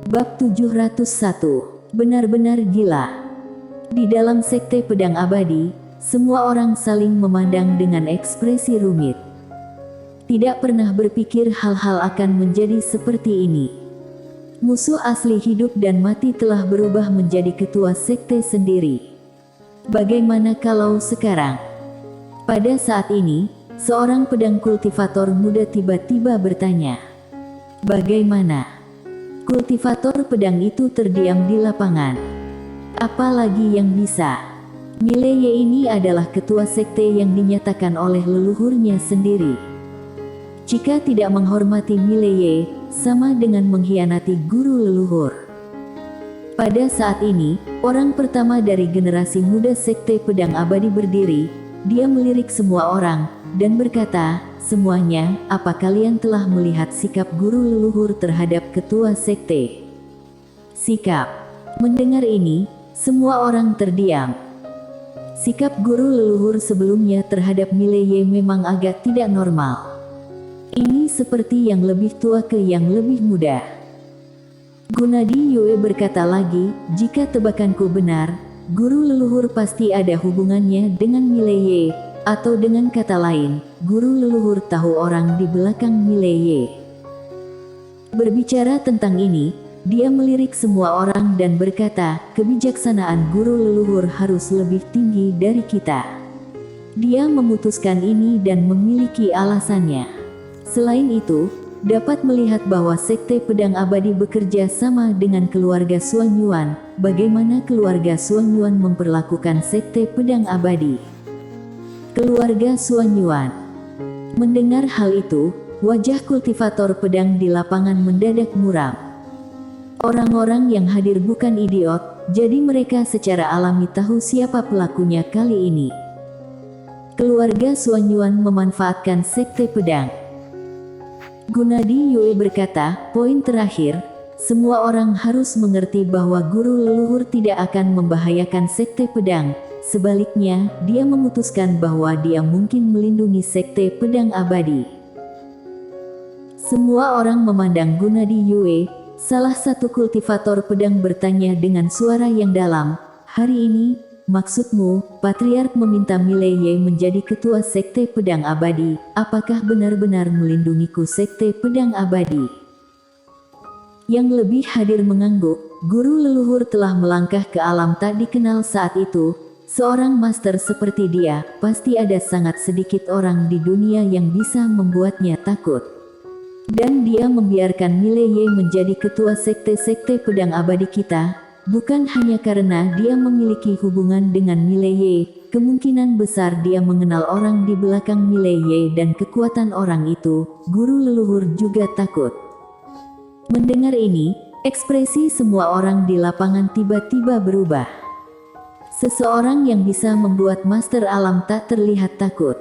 Bab 701. Benar-benar gila. Di dalam sekte pedang abadi, semua orang saling memandang dengan ekspresi rumit. Tidak pernah berpikir hal-hal akan menjadi seperti ini. Musuh asli hidup dan mati telah berubah menjadi ketua sekte sendiri. Bagaimana kalau sekarang? Pada saat ini, seorang pedang kultivator muda tiba-tiba bertanya. Bagaimana? Kultivator pedang itu terdiam di lapangan. Apalagi yang bisa? Mileye ini adalah ketua sekte yang dinyatakan oleh leluhurnya sendiri. Jika tidak menghormati Mileye, sama dengan mengkhianati guru leluhur. Pada saat ini, orang pertama dari generasi muda sekte pedang abadi berdiri. Dia melirik semua orang, dan berkata, "Semuanya, apa kalian telah melihat sikap guru leluhur terhadap ketua sekte?" Sikap. Mendengar ini, semua orang terdiam. Sikap guru leluhur sebelumnya terhadap Mileye memang agak tidak normal. Ini seperti yang lebih tua ke yang lebih muda. Gunadi Yue berkata lagi, "Jika tebakanku benar, guru leluhur pasti ada hubungannya dengan Mileye, atau dengan kata lain, guru leluhur tahu orang di belakang Mileye." Berbicara tentang ini, dia melirik semua orang dan berkata, "Kebijaksanaan guru leluhur harus lebih tinggi dari kita." Dia memutuskan ini dan memiliki alasannya. Selain itu, dapat melihat bahwa sekte pedang abadi bekerja sama dengan keluarga Suan Yuan. Bagaimana keluarga Suan Yuan memperlakukan sekte pedang abadi? Keluarga Suan Yuan. Mendengar hal itu, wajah kultivator pedang di lapangan mendadak muram. Orang-orang yang hadir bukan idiot, jadi mereka secara alami tahu siapa pelakunya kali ini. Keluarga Suan Yuan memanfaatkan sekte pedang. Gunadi Yue berkata, "Poin terakhir, semua orang harus mengerti bahwa guru leluhur tidak akan membahayakan sekte pedang. Sebaliknya, dia memutuskan bahwa dia mungkin melindungi sekte pedang abadi." Semua orang memandang Gunadi Yue. Salah satu kultivator pedang bertanya dengan suara yang dalam, "Hari ini, maksudmu, Patriark meminta Mileye menjadi ketua sekte pedang abadi, apakah benar-benar melindungiku sekte pedang abadi?" Yang lebih hadir mengangguk, guru leluhur telah melangkah ke alam tak dikenal saat itu. Seorang master seperti dia, pasti ada sangat sedikit orang di dunia yang bisa membuatnya takut. Dan dia membiarkan Mileye menjadi ketua sekte-sekte pedang abadi kita, bukan hanya karena dia memiliki hubungan dengan Mileye. Kemungkinan besar dia mengenal orang di belakang Mileye dan kekuatan orang itu. Guru leluhur juga takut. Mendengar ini, ekspresi semua orang di lapangan tiba-tiba berubah. Seseorang yang bisa membuat master alam tak terlihat takut.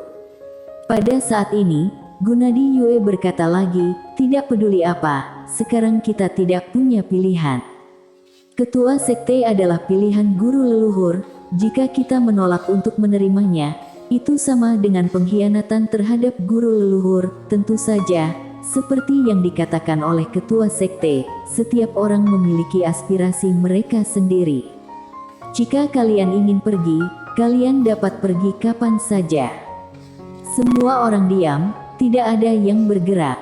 Pada saat ini, Gunadi Yue berkata lagi, "Tidak peduli apa, sekarang kita tidak punya pilihan. Ketua sekte adalah pilihan guru leluhur. Jika kita menolak untuk menerimanya, itu sama dengan pengkhianatan terhadap guru leluhur." Tentu saja, seperti yang dikatakan oleh ketua sekte, setiap orang memiliki aspirasi mereka sendiri. Jika kalian ingin pergi, kalian dapat pergi kapan saja. Semua orang diam. Tidak ada yang bergerak.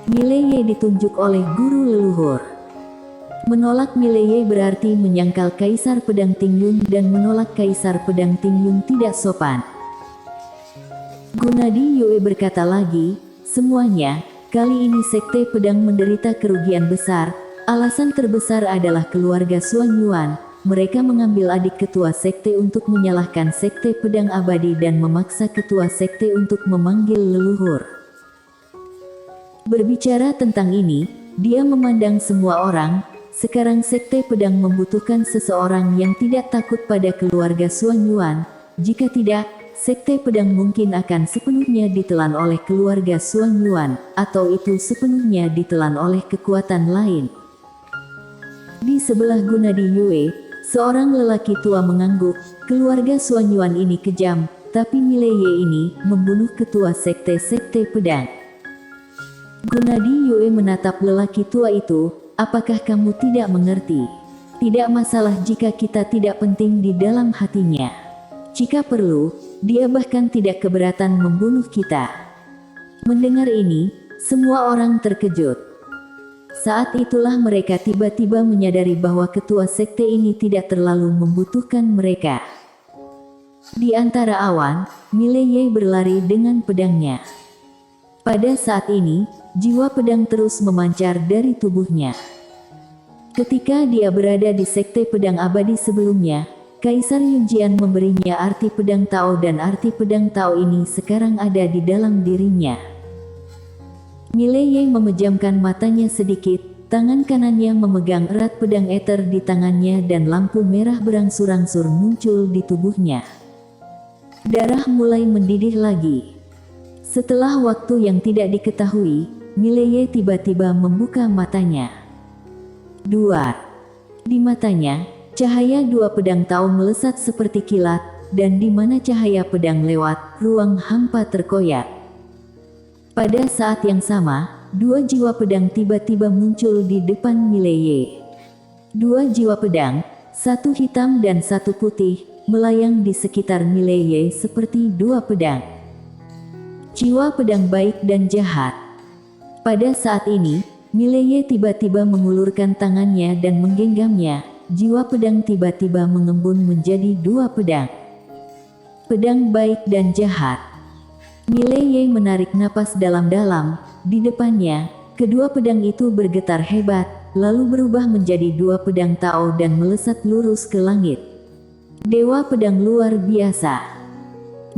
Mileye ditunjuk oleh guru leluhur. Menolak Mileye berarti menyangkal Kaisar Pedang Tingyun, dan menolak Kaisar Pedang Tingyun tidak sopan. Gunadi Yue berkata lagi, "Semuanya, kali ini sekte pedang menderita kerugian besar. Alasan terbesar adalah keluarga Suan Yuan. Mereka mengambil adik ketua sekte untuk menyalahkan sekte pedang abadi dan memaksa ketua sekte untuk memanggil leluhur." Berbicara tentang ini, dia memandang semua orang. Sekarang sekte pedang membutuhkan seseorang yang tidak takut pada keluarga Suan Yuan. Jika tidak, sekte pedang mungkin akan sepenuhnya ditelan oleh keluarga Suan Yuan, atau itu sepenuhnya ditelan oleh kekuatan lain. Di sebelah Gunadi Yue, seorang lelaki tua mengangguk. Keluarga Suan Yuan ini kejam, tapi Mileye ini membunuh ketua sekte-sekte pedang. Gunadi Yue menatap lelaki tua itu. apakah kamu tidak mengerti? Tidak masalah jika kita tidak penting di dalam hatinya. Jika perlu, dia bahkan tidak keberatan membunuh kita." Mendengar ini, semua orang terkejut. Saat itulah mereka tiba-tiba menyadari bahwa ketua sekte ini tidak terlalu membutuhkan mereka. Di antara awan, Mileye berlari dengan pedangnya. Pada saat ini, jiwa pedang terus memancar dari tubuhnya. Ketika dia berada di sekte pedang abadi sebelumnya, Kaisar Yunjian memberinya arti pedang Tao dan arti pedang Tao ini sekarang ada di dalam dirinya. Mileye memejamkan matanya sedikit, tangan kanannya memegang erat pedang ether di tangannya dan lampu merah berangsur-angsur muncul di tubuhnya. Darah mulai mendidih lagi. Setelah waktu yang tidak diketahui, Mileye tiba-tiba membuka matanya. Di matanya, cahaya dua pedang Tao melesat seperti kilat, dan di mana cahaya pedang lewat, ruang hampa terkoyak. Pada saat yang sama, dua jiwa pedang tiba-tiba muncul di depan Mileye. Dua jiwa pedang, satu hitam dan satu putih, melayang di sekitar Mileye seperti dua pedang. Jiwa pedang baik dan jahat. Pada saat ini, Mileye tiba-tiba mengulurkan tangannya dan menggenggamnya. Jiwa pedang tiba-tiba mengembun menjadi dua pedang. Pedang baik dan jahat. Mileye menarik napas dalam-dalam. Di depannya, kedua pedang itu bergetar hebat, lalu berubah menjadi dua pedang Tao dan melesat lurus ke langit. Dewa pedang luar biasa.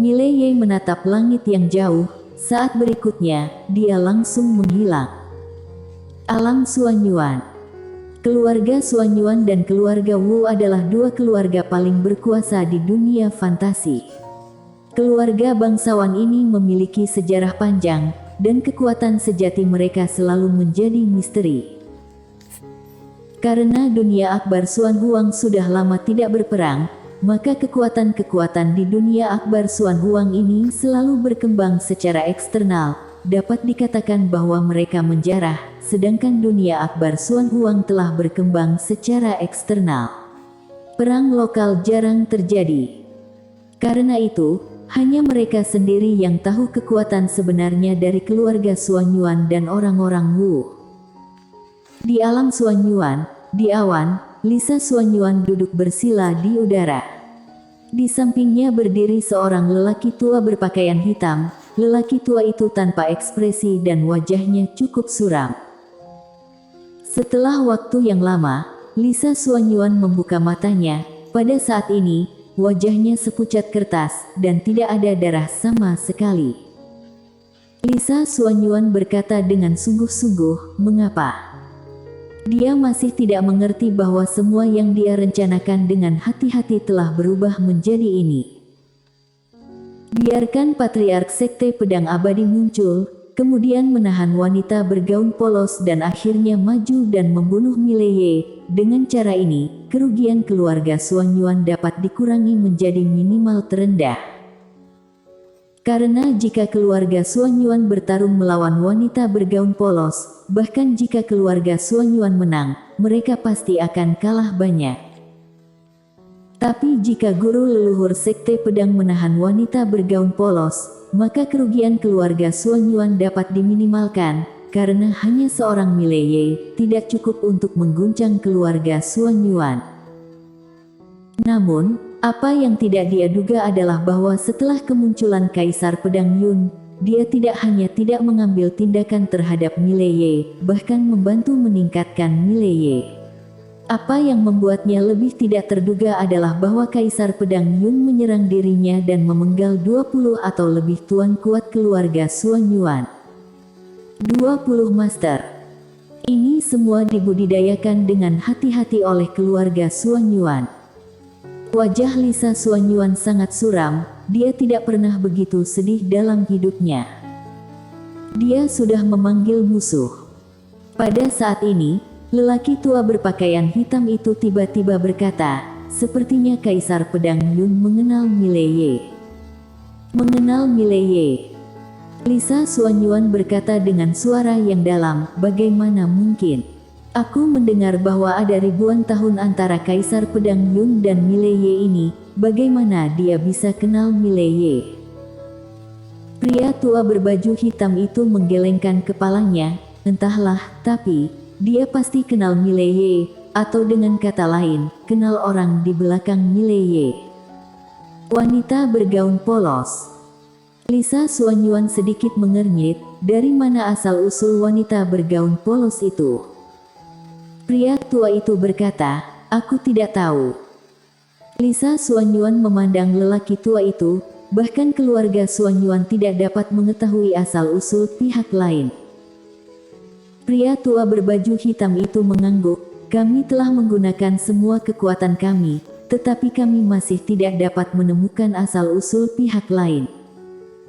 Mileye menatap langit yang jauh. Saat berikutnya, dia langsung menghilang. Alam Xuanyuan. Keluarga Xuanyuan dan keluarga Wu adalah dua keluarga paling berkuasa di dunia fantasi. Keluarga bangsawan ini memiliki sejarah panjang, dan kekuatan sejati mereka selalu menjadi misteri. Karena dunia Akbar Xuan Huang sudah lama tidak berperang, maka kekuatan-kekuatan di dunia Akbar Xuan Huang ini selalu berkembang secara eksternal. Dapat dikatakan bahwa mereka menjarah, sedangkan dunia Akbar Xuan Huang telah berkembang secara eksternal. Perang lokal jarang terjadi. Karena itu, hanya mereka sendiri yang tahu kekuatan sebenarnya dari keluarga Xuanyuan dan orang-orang Wu. Di alam Xuanyuan, di awan, Lisa Xuanyuan duduk bersila di udara. Di sampingnya berdiri seorang lelaki tua berpakaian hitam. Lelaki tua itu tanpa ekspresi dan wajahnya cukup suram. Setelah waktu yang lama, Lisa Xuanyuan membuka matanya. Pada saat ini, wajahnya sepucat kertas, dan tidak ada darah sama sekali. Lisa Xuanyuan berkata dengan sungguh-sungguh, "Mengapa?" Dia masih tidak mengerti bahwa semua yang dia rencanakan dengan hati-hati telah berubah menjadi ini. Biarkan Patriark Sekte Pedang Abadi muncul, kemudian menahan wanita bergaun polos dan akhirnya maju dan membunuh Mileye. Dengan cara ini, kerugian keluarga Xuanyuan dapat dikurangi menjadi minimal terendah. Karena jika keluarga Xuanyuan bertarung melawan wanita bergaun polos, bahkan jika keluarga Xuanyuan menang, mereka pasti akan kalah banyak. Tapi jika guru leluhur Sekte Pedang menahan wanita bergaun polos, maka kerugian keluarga Xuanyuan dapat diminimalkan, karena hanya seorang Mileye tidak cukup untuk mengguncang keluarga Xuanyuan. Namun, apa yang tidak dia duga adalah bahwa setelah kemunculan Kaisar Pedang Yun, dia tidak hanya tidak mengambil tindakan terhadap Mileye, bahkan membantu meningkatkan Mileye. Apa yang membuatnya lebih tidak terduga adalah bahwa Kaisar Pedang Yun menyerang dirinya dan memenggal 20 atau lebih tuan kuat keluarga Xuanyuan. 20 master. Ini semua dibudidayakan dengan hati-hati oleh keluarga Xuanyuan. Wajah Lisa Xuanyuan sangat suram, dia tidak pernah begitu sedih dalam hidupnya. Dia sudah memanggil musuh. Pada saat ini, lelaki tua berpakaian hitam itu tiba-tiba berkata, "Sepertinya Kaisar Pedang Yun mengenal Mileye." "Mengenal Mileye?" Lisa Xuanyuan berkata dengan suara yang dalam, "Bagaimana mungkin? Aku mendengar bahwa ada ribuan tahun antara Kaisar Pedang Yun dan Mileye ini. Bagaimana dia bisa kenal Mileye? Pria tua berbaju hitam itu menggelengkan kepalanya. Entahlah, tapi dia pasti kenal Mileye, atau dengan kata lain, kenal orang di belakang Mileye. Wanita bergaun polos. Lisa Xuanyuan sedikit mengernyit. Dari mana asal-usul wanita bergaun polos itu? Pria tua itu berkata, aku tidak tahu. Lisa Xuanyuan memandang lelaki tua itu, bahkan keluarga Xuanyuan tidak dapat mengetahui asal-usul pihak lain. Pria tua berbaju hitam itu mengangguk, kami telah menggunakan semua kekuatan kami, tetapi kami masih tidak dapat menemukan asal-usul pihak lain.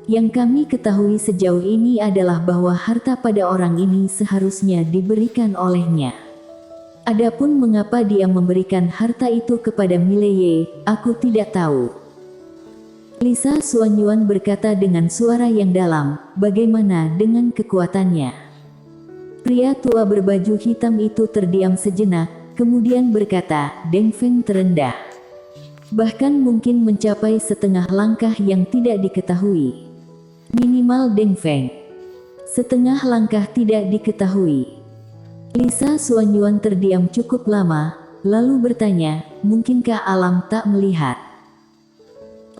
Yang kami ketahui sejauh ini adalah bahwa harta pada orang ini seharusnya diberikan olehnya. Adapun mengapa dia memberikan harta itu kepada Mileye, aku tidak tahu. Lisa Xuanyuan berkata dengan suara yang dalam, bagaimana dengan kekuatannya? Pria tua berbaju hitam itu terdiam sejenak, kemudian berkata, Deng Feng terendah. Bahkan mungkin mencapai setengah langkah yang tidak diketahui. Minimal Deng Feng. Setengah langkah tidak diketahui. Lisa Xuanyuan terdiam cukup lama, lalu bertanya, mungkinkah alam tak melihat?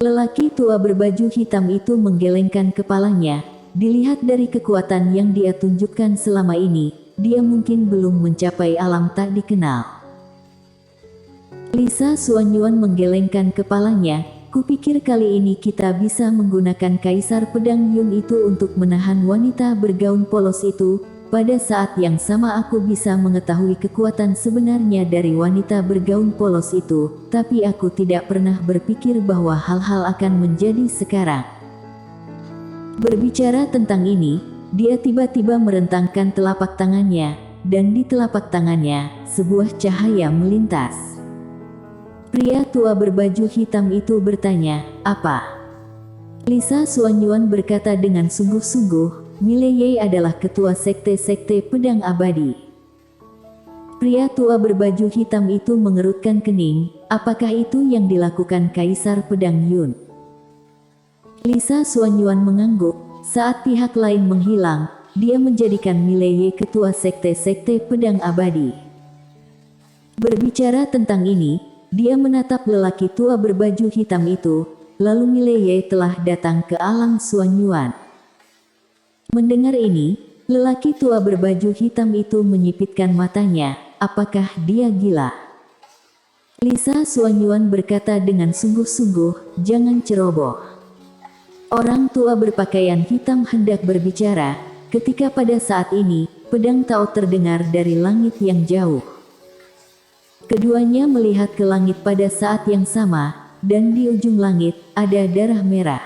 Lelaki tua berbaju hitam itu menggelengkan kepalanya. Dilihat dari kekuatan yang dia tunjukkan selama ini, dia mungkin belum mencapai alam tak dikenal. Lisa Xuanyuan menggelengkan kepalanya, kupikir kali ini kita bisa menggunakan Kaisar Pedang Yun itu untuk menahan wanita bergaun polos itu. Pada saat yang sama aku bisa mengetahui kekuatan sebenarnya dari wanita bergaun polos itu, tapi aku tidak pernah berpikir bahwa hal-hal akan menjadi sekarang. Berbicara tentang ini, dia tiba-tiba merentangkan telapak tangannya, dan di telapak tangannya, sebuah cahaya melintas. Pria tua berbaju hitam itu bertanya, apa? Lisa Xuanyuan berkata dengan sungguh-sungguh, Mileye adalah ketua sekte-sekte pedang abadi. Pria tua berbaju hitam itu mengerutkan kening, apakah itu yang dilakukan Kaisar Pedang Yun? Lisa Xuanyuan mengangguk, saat pihak lain menghilang, dia menjadikan Mileye ketua sekte-sekte pedang abadi. Berbicara tentang ini, dia menatap lelaki tua berbaju hitam itu, lalu Mileye telah datang ke alam Xuanyuan. Mendengar ini, lelaki tua berbaju hitam itu menyipitkan matanya, apakah dia gila? Lisa Xuanyuan berkata dengan sungguh-sungguh, jangan ceroboh. Orang tua berpakaian hitam hendak berbicara, ketika pada saat ini, pedang Tao terdengar dari langit yang jauh. Keduanya melihat ke langit pada saat yang sama, dan di ujung langit, ada darah merah.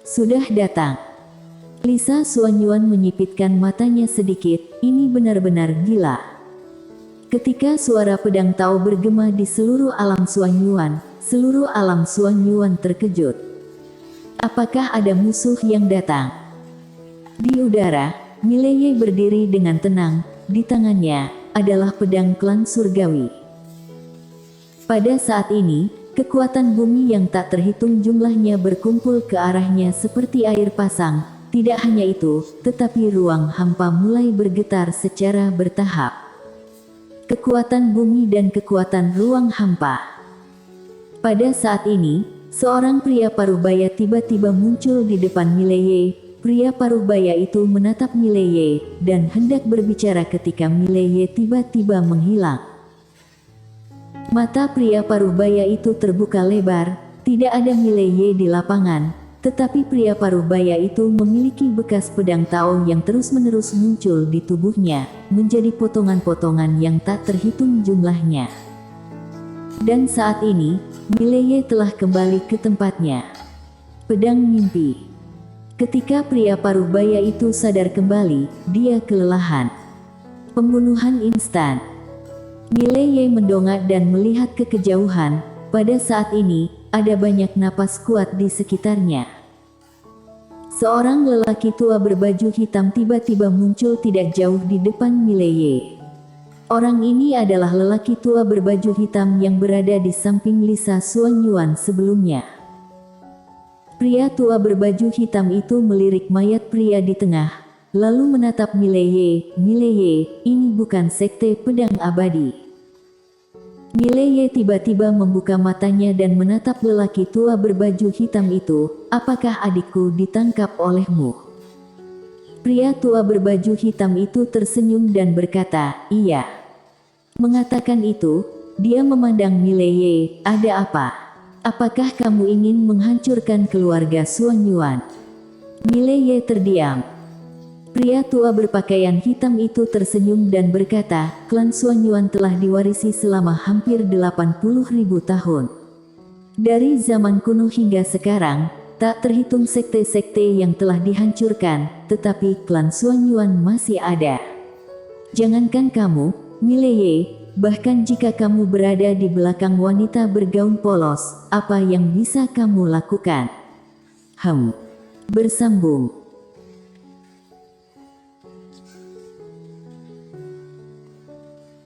Sudah datang. Lisa Xuanyuan menyipitkan matanya sedikit, ini benar-benar gila. Ketika suara pedang Tao bergema di seluruh alam Xuanyuan terkejut. Apakah ada musuh yang datang? Di udara, Mileye berdiri dengan tenang, di tangannya adalah pedang klan surgawi. Pada saat ini, kekuatan bumi yang tak terhitung jumlahnya berkumpul ke arahnya seperti air pasang. Tidak hanya itu, tetapi ruang hampa mulai bergetar secara bertahap. Kekuatan bumi dan kekuatan ruang hampa. Pada saat ini, seorang pria parubaya tiba-tiba muncul di depan Mileye. Pria parubaya itu menatap Mileye, dan hendak berbicara ketika Mileye tiba-tiba menghilang. Mata pria parubaya itu terbuka lebar, tidak ada Mileye di lapangan. Tetapi pria parubaya itu memiliki bekas pedang Tao yang terus-menerus muncul di tubuhnya, menjadi potongan-potongan yang tak terhitung jumlahnya. Dan saat ini, Mileye telah kembali ke tempatnya. Pedang mimpi. Ketika pria parubaya itu sadar kembali, dia kelelahan. Pembunuhan instan. Mileye mendongak dan melihat ke kejauhan. Pada saat ini, ada banyak napas kuat di sekitarnya. Seorang lelaki tua berbaju hitam tiba-tiba muncul tidak jauh di depan Mileye. Orang ini adalah lelaki tua berbaju hitam yang berada di samping Lisa Xuanyuan sebelumnya. Pria tua berbaju hitam itu melirik mayat pria di tengah, lalu menatap Mileye. Mileye, ini bukan sekte pedang abadi. Mileye tiba-tiba membuka matanya dan menatap lelaki tua berbaju hitam itu. Apakah adikku ditangkap olehmu? Pria tua berbaju hitam itu tersenyum dan berkata, iya. Mengatakan itu, dia memandang Mileye. Ada apa? Apakah kamu ingin menghancurkan keluarga Xuanyuan? Mileye terdiam. Pria tua berpakaian hitam itu tersenyum dan berkata, klan Xuanyuan telah diwarisi selama hampir 80.000 tahun. Dari zaman kuno hingga sekarang, tak terhitung sekte-sekte yang telah dihancurkan, tetapi klan Xuanyuan masih ada. Jangankan kamu, Mileye, bahkan jika kamu berada di belakang wanita bergaun polos, apa yang bisa kamu lakukan? Bersambung.